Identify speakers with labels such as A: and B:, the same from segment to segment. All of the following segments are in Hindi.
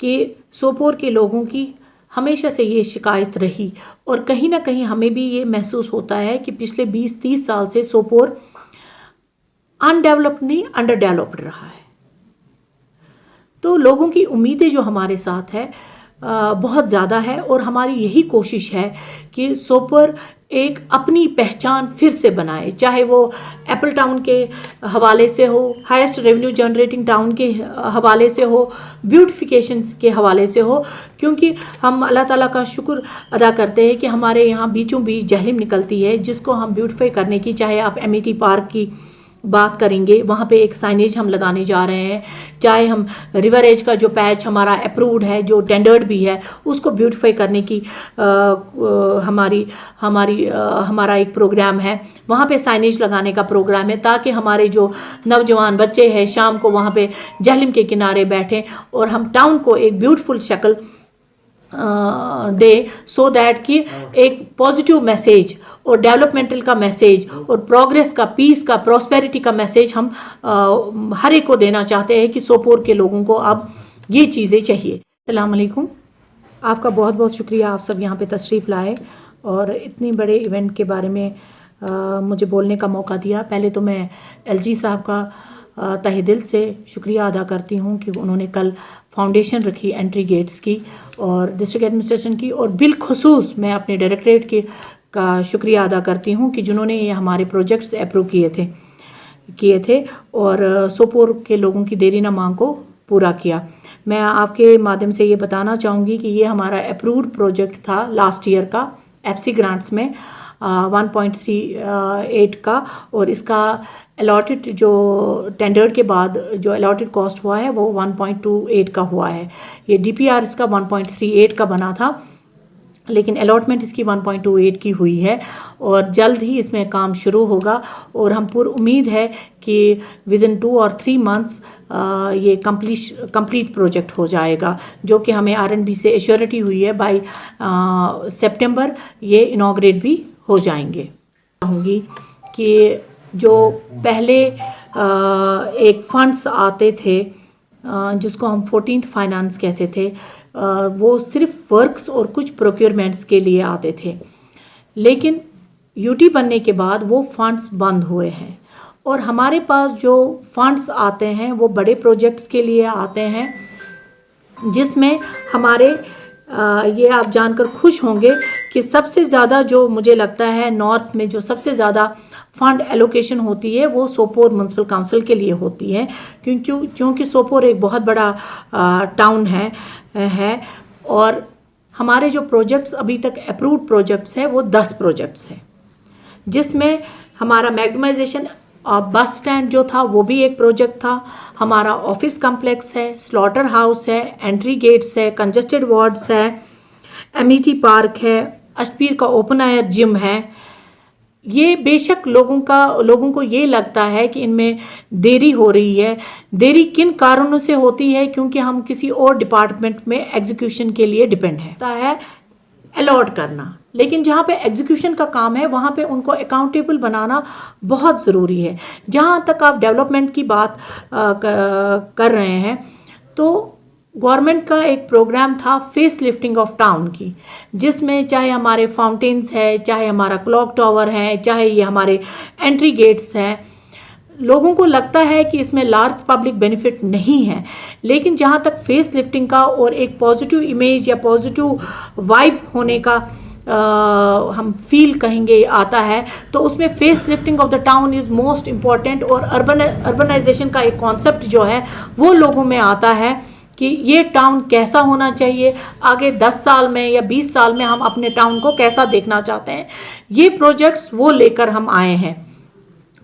A: कि सोपोर के लोगों की हमेशा से ये शिकायत रही और कहीं ना कहीं हमें भी ये महसूस होता है कि पिछले 20-30 साल से सोपोर अनडेवलप्ड नहीं अंडर डेवलप्ड रहा है। तो लोगों की उम्मीदें जो हमारे साथ है बहुत ज़्यादा है और हमारी यही कोशिश है कि सोपोर एक अपनी पहचान फिर से बनाए, चाहे वो एप्पल टाउन के हवाले से हो, हाईएस्ट रेवेन्यू जनरेटिंग टाउन के हवाले से हो, ब्यूटिफिकेशन के हवाले से हो, क्योंकि हम अल्लाह ताला का शुक्र अदा करते हैं कि हमारे यहाँ बीचों बीच जहलिम निकलती है जिसको हम ब्यूटिफाई करने की, चाहे आप एमिटी पार्क की बात करेंगे वहाँ पे एक साइनेज हम लगाने जा रहे हैं, चाहे हम रिवर एज का जो पैच हमारा अप्रूव्ड है, जो टेंडर्ड भी है, उसको ब्यूटिफाई करने की हमारा एक प्रोग्राम है। वहाँ पे साइनेज लगाने का प्रोग्राम है ताकि हमारे जो नौजवान बच्चे हैं शाम को वहाँ पे जहलिम के किनारे बैठें और हम टाउन को एक ब्यूटीफुल शक्ल दे, सो दैट कि एक पॉजिटिव मैसेज और डेवलपमेंटल का मैसेज और प्रोग्रेस का, पीस का, प्रॉस्पेरिटी का मैसेज हम हर एक को देना चाहते हैं कि सोपोर के लोगों को अब ये चीज़ें चाहिए। अस्सलाम वालेकुम, आपका बहुत बहुत शुक्रिया, आप सब यहाँ पे तशरीफ़ लाए और इतनी बड़े इवेंट के बारे में मुझे बोलने का मौका दिया। पहले तो मैं LG साहब का तहे दिल से शुक्रिया अदा करती हूँ कि उन्होंने कल फाउंडेशन रखी एंट्री गेट्स की और डिस्ट्रिक्ट एडमिनिस्ट्रेशन की, और बिलखुसूस मैं अपने डायरेक्टरेट के का शुक्रिया अदा करती हूँ कि जिन्होंने ये हमारे प्रोजेक्ट्स अप्रूव किए थे और सोपोर के लोगों की देरी न मांग को पूरा किया। मैं आपके माध्यम से ये बताना चाहूँगी कि ये हमारा अप्रूव्ड प्रोजेक्ट था लास्ट ईयर का FC ग्रांट्स में 1.38 का, और इसका अलॉटेड जो टेंडर के बाद जो अलॉटेड कॉस्ट हुआ है वो 1.28 का हुआ है। ये DPR इसका 1.38 का बना था, लेकिन अलॉटमेंट इसकी 1.28 की हुई है और जल्द ही इसमें काम शुरू होगा और हम पूरी उम्मीद है कि विद इन 2 और 3 मंथ्स ये कंप्लीट प्रोजेक्ट हो जाएगा, जो कि हमें RNB से एश्योरिटी हुई है बाय सितंबर ये इनॉग्रेट भी हो जाएंगे। चाहूँगी कि जो पहले एक फंड्स आते थे जिसको हम 14th फाइनेंस कहते थे, वो सिर्फ वर्क्स और कुछ प्रोक्योरमेंट्स के लिए आते थे, लेकिन UT बनने के बाद वो फंड्स बंद हुए हैं और हमारे पास जो फंड्स आते हैं वो बड़े प्रोजेक्ट्स के लिए आते हैं, जिसमें हमारे ये आप जानकर खुश होंगे कि सबसे ज़्यादा जो मुझे लगता है नॉर्थ में जो सबसे ज़्यादा फंड एलोकेशन होती है वो सोपोर म्यूनसिपल काउंसिल के लिए होती है, क्योंकि सोपोर एक बहुत बड़ा टाउन है और हमारे जो प्रोजेक्ट्स अभी तक अप्रूव्ड प्रोजेक्ट्स हैं वो 10 प्रोजेक्ट्स हैं, जिसमें हमारा मैग्नेटाइजेशन बस स्टैंड जो था वो भी एक प्रोजेक्ट था, हमारा ऑफिस कम्प्लेक्स है, स्लॉटर हाउस है, एंट्री गेट्स है, कंजस्टेड वार्ड्स है, एमिटी पार्क है, अशपीर का ओपन एयर जिम है। ये बेशक लोगों को ये लगता है कि इनमें देरी हो रही है। देरी किन कारणों से होती है? क्योंकि हम किसी और डिपार्टमेंट में एग्जीक्यूशन के लिए डिपेंड है अलॉट करना, लेकिन जहाँ पे एग्जीक्यूशन का काम है वहाँ पे उनको अकाउंटेबल बनाना बहुत ज़रूरी है। जहाँ तक आप डेवलपमेंट की बात कर रहे हैं, तो गवर्नमेंट का एक प्रोग्राम था फेस लिफ्टिंग ऑफ टाउन की, जिसमें चाहे हमारे फाउंटेन्स है, चाहे हमारा क्लॉक टावर है, चाहे ये हमारे एंट्री गेट्स हैं, लोगों को लगता है कि इसमें लार्ज पब्लिक बेनिफिट नहीं है, लेकिन जहाँ तक फेस लिफ्टिंग का और एक पॉजिटिव इमेज या पॉजिटिव वाइब होने का हम फील कहेंगे आता है, तो उसमें face lifting of the town is most important. और अर्बनाइजेशन का एक कॉन्सेप्ट जो है वो लोगों में आता है कि ये टाउन कैसा होना चाहिए, आगे 10 साल में या 20 साल में हम अपने टाउन को कैसा देखना चाहते हैं। ये प्रोजेक्ट्स वो लेकर हम आए हैं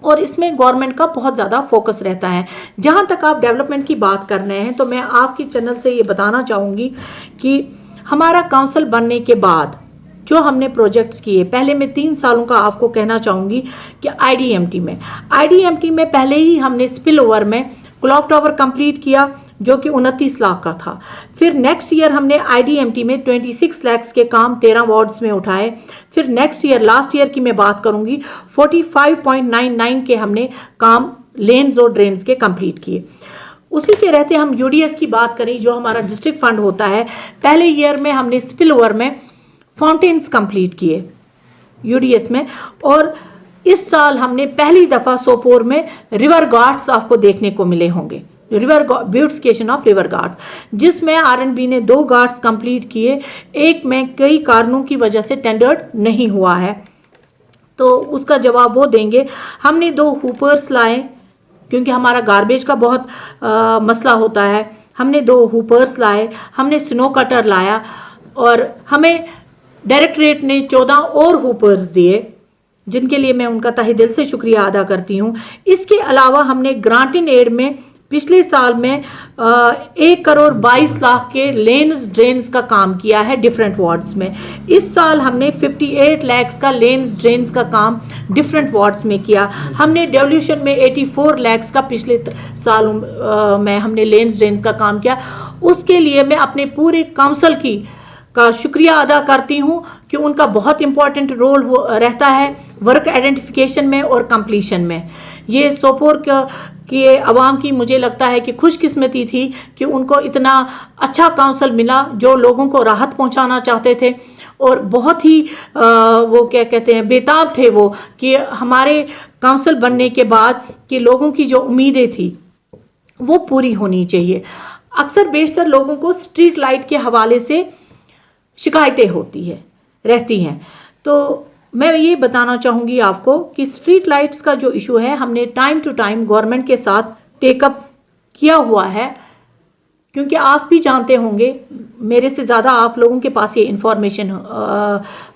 A: और इसमें गवर्नमेंट का बहुत ज़्यादा फोकस रहता है। जहाँ तक आप डेवलपमेंट की बात कर रहे हैं, तो मैं आपकी चैनल से ये बताना चाहूँगी कि हमारा काउंसिल बनने के बाद जो हमने प्रोजेक्ट्स किए, पहले मैं 3 सालों का आपको कहना चाहूँगी कि IDMT में पहले ही हमने स्पिल ओवर में क्लॉक टावर कंप्लीट किया जो कि 29 लाख का था। फिर नेक्स्ट ईयर हमने IDMT में 26 लाख के काम 13 वार्ड्स में उठाए। फिर नेक्स्ट ईयर, लास्ट ईयर की मैं बात करूंगी, 45.99 के हमने काम लेन्स और ड्रेन्स के कंप्लीट किए। उसी के रहते हम यूडीएस की बात करें, जो हमारा डिस्ट्रिक्ट फंड होता है, पहले ईयर में हमने स्पिल ओवर में फाउंटेन्स कंप्लीट किए यूडीएस में, और इस साल हमने पहली दफ़ा सोपोर में रिवर गार्ड्स आपको देखने को मिले होंगे, river beautification of river guards, जिसमें आरएनबी ने 2 गार्ड्स कंप्लीट किए। एक में कई कारणों की वजह से टेंडर्ड नहीं हुआ है, तो उसका जवाब वो देंगे। हमने 2 हुपर्स लाए, क्योंकि हमारा गार्बेज का बहुत मसला होता है। हमने 2 हुपर्स लाए, हमने स्नो कटर लाया, और हमें डायरेक्टरेट ने 14 और हुपर्स दिए, जिनके लिए मैं उनका तहे दिल से शुक्रिया अदा करती हूँ। इसके अलावा हमने ग्रांट इन एड में पिछले साल में 1 करोड़ 22 लाख के लेन्स ड्रेन्स का काम किया है डिफरेंट वार्ड्स में। इस साल हमने 58 लाख का लेन्स ड्रेन्स का काम डिफरेंट वार्ड्स में किया। हमने डेवल्यूशन में 84 लाख का पिछले साल में हमने लेन्स ड्रेन्स का काम किया। उसके लिए मैं अपने पूरे काउंसिल का शुक्रिया अदा करती हूँ कि उनका बहुत इम्पॉर्टेंट रोल रहता है वर्क आइडेंटिफिकेशन में और कंप्लीशन में। ये सोपोर के अवाम की मुझे लगता है कि खुशकिस्मती थी कि उनको इतना अच्छा काउंसिल मिला, जो लोगों को राहत पहुंचाना चाहते थे, और बहुत ही वो क्या कहते हैं, बेताब थे वो कि हमारे काउंसिल बनने के बाद कि लोगों की जो उम्मीदें थी वो पूरी होनी चाहिए। अक्सर बेशतर लोगों को स्ट्रीट लाइट के हवाले से शिकायतें रहती हैं, तो मैं ये बताना चाहूँगी आपको कि स्ट्रीट लाइट्स का जो इशू है, हमने टाइम टू टाइम गवर्नमेंट के साथ टेकअप किया हुआ है, क्योंकि आप भी जानते होंगे, मेरे से ज़्यादा आप लोगों के पास ये इन्फॉर्मेशन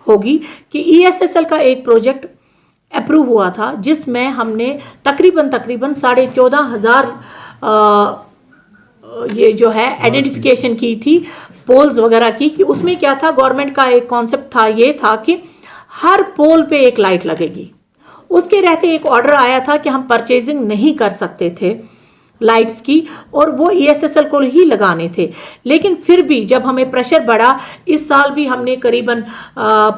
A: होगी कि ESSL का एक प्रोजेक्ट अप्रूव हुआ था, जिसमें हमने तकरीबन 14,500 ये जो है आइडेंटिफिकेशन की थी, पोल्स वगैरह की। कि उसमें क्या था, गवर्नमेंट का एक कॉन्सेप्ट था, ये था कि हर पोल पे एक लाइट लगेगी। उसके रहते एक ऑर्डर आया था कि हम परचेजिंग नहीं कर सकते थे लाइट्स की, और वो ESSL को ही लगाने थे। लेकिन फिर भी जब हमें प्रेशर बढ़ा, इस साल भी हमने करीबन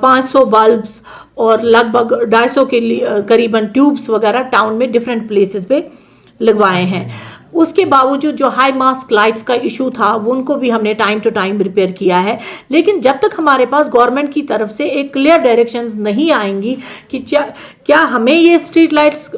A: 500 बल्ब्स और लगभग 250 के करीबन ट्यूब्स वगैरह टाउन में डिफरेंट प्लेसेस पे लगवाए हैं। उसके बावजूद जो हाई मास्क लाइट्स का इशू था, वो उनको भी हमने टाइम टू टाइम रिपेयर किया है। लेकिन जब तक हमारे पास गवर्नमेंट की तरफ से एक क्लियर डायरेक्शंस नहीं आएंगी कि क्या हमें ये स्ट्रीट लाइट्स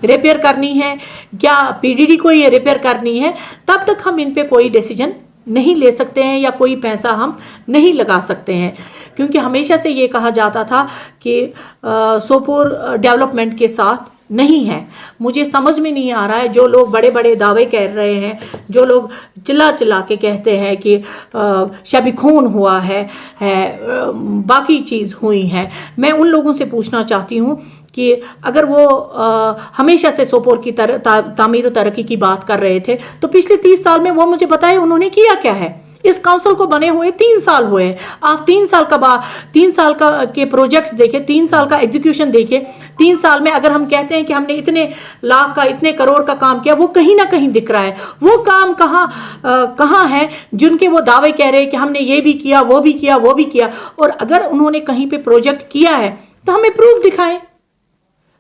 A: रिपेयर करनी है, क्या PDD को ये रिपेयर करनी है, तब तक हम इन पे कोई डिसीजन नहीं ले सकते हैं या कोई पैसा हम नहीं लगा सकते हैं। क्योंकि हमेशा से ये कहा जाता था कि सोपोर डेवलपमेंट के साथ नहीं है। मुझे समझ में नहीं आ रहा है, जो लोग बड़े बड़े दावे कर रहे हैं, जो लोग चिल्ला चिल्ला के कहते हैं कि शब खून हुआ है, बाकी चीज़ हुई है, मैं उन लोगों से पूछना चाहती हूँ कि अगर वो हमेशा से सोपोर की तामीर और तरक्की की बात कर रहे थे, तो पिछले 30 साल में वो मुझे बताएं उन्होंने किया क्या है। इस काउंसिल को बने हुए 3 साल हुए हैं। आप 3 साल का के प्रोजेक्ट्स देखे, 3 साल का एग्जीक्यूशन देखे। 3 साल में अगर हम कहते हैं कि हमने इतने लाख का, इतने करोड़ का काम किया, वो कहीं ना कहीं दिख रहा है। वो काम कहाँ है जिनके वो दावे कह रहे हैं कि हमने ये भी किया, वो भी किया, वो भी किया। और अगर उन्होंने कहीं पे प्रोजेक्ट किया है तो हमें प्रूफ दिखाएं।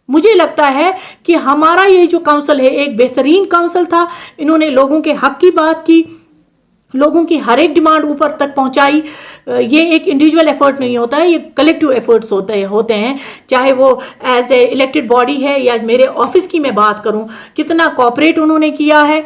A: मुझे लगता है कि हमारा ये जो काउंसिल है एक बेहतरीन काउंसिल था। इन्होंने लोगों के हक की बात की, लोगों की हर एक डिमांड ऊपर तक पहुंचाई। ये एक इंडिविजुअल एफर्ट नहीं होता है, ये कलेक्टिव एफर्ट्स होते हैं। चाहे वो एज ए इलेक्टेड बॉडी है या मेरे ऑफिस की मैं बात करूं, कितना कोऑपरेट उन्होंने किया है,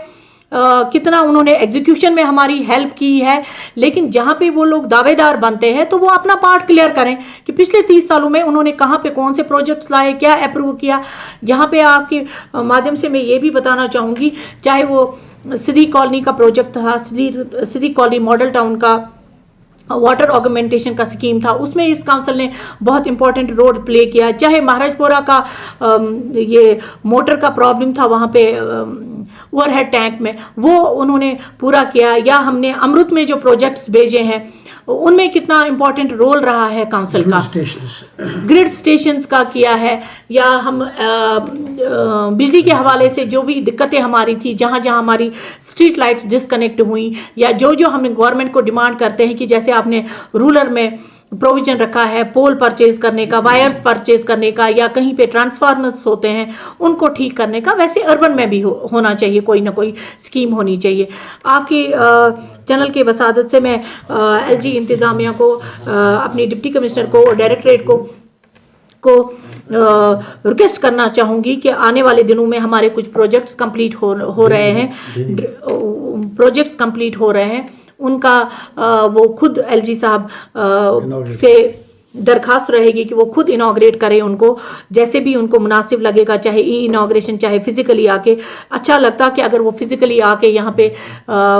A: कितना उन्होंने एग्जीक्यूशन में हमारी हेल्प की है। लेकिन जहाँ पे वो लोग दावेदार बनते हैं तो वो अपना पार्ट क्लियर करें कि पिछले 30 सालों में उन्होंने कहाँ पे कौन से प्रोजेक्ट्स लाए, क्या अप्रूव किया। यहाँ पे आपके माध्यम से मैं ये भी बताना चाहूँगी, चाहे वो सिद्दी कॉलोनी का प्रोजेक्ट था, सिद्दी कॉलोनी मॉडल टाउन का वाटर ऑगमेंटेशन का स्कीम था, उसमें इस काउंसिल ने बहुत इंपॉर्टेंट रोल प्ले किया। चाहे महाराजपुरा का ये मोटर का प्रॉब्लम था वहाँ पे ओवरहेड टैंक में, वो उन्होंने पूरा किया। या हमने अमृत में जो प्रोजेक्ट्स भेजे हैं उनमें कितना इंपॉर्टेंट रोल रहा है काउंसिल का, ग्रिड स्टेशंस का किया है। या हम बिजली के हवाले से जो भी दिक्कतें हमारी थी, जहाँ जहाँ हमारी स्ट्रीट लाइट्स डिस्कनेक्ट हुई, या जो जो हमने गवर्नमेंट को डिमांड करते हैं कि जैसे आपने रूरल में प्रोविजन रखा है पोल परचेज करने का, वायर्स परचेज करने का, या कहीं पे ट्रांसफार्मर्स होते हैं उनको ठीक करने का, वैसे अर्बन में भी होना चाहिए, कोई ना कोई स्कीम होनी चाहिए। आपकी चैनल के वसादत से मैं एलजी इंतज़ामिया को, अपनी डिप्टी कमिश्नर को, डायरेक्टरेट को रिक्वेस्ट करना चाहूँगी कि आने वाले दिनों में हमारे कुछ प्रोजेक्ट्स कंप्लीट हो रहे हैं, उनका वो खुद एलजी साहब से दरखास्त रहेगी कि वो खुद इनाग्रेट करें उनको, जैसे भी उनको मुनासिब लगेगा, चाहे ई इनाग्रेशन, चाहे फिजिकली आके। अच्छा लगता कि अगर वो फिजिकली आके यहाँ पे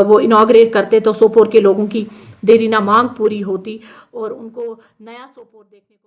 A: वो इनाग्रेट करते तो सोपोर के लोगों की देरीना मांग पूरी होती और उनको नया सोपोर देखने को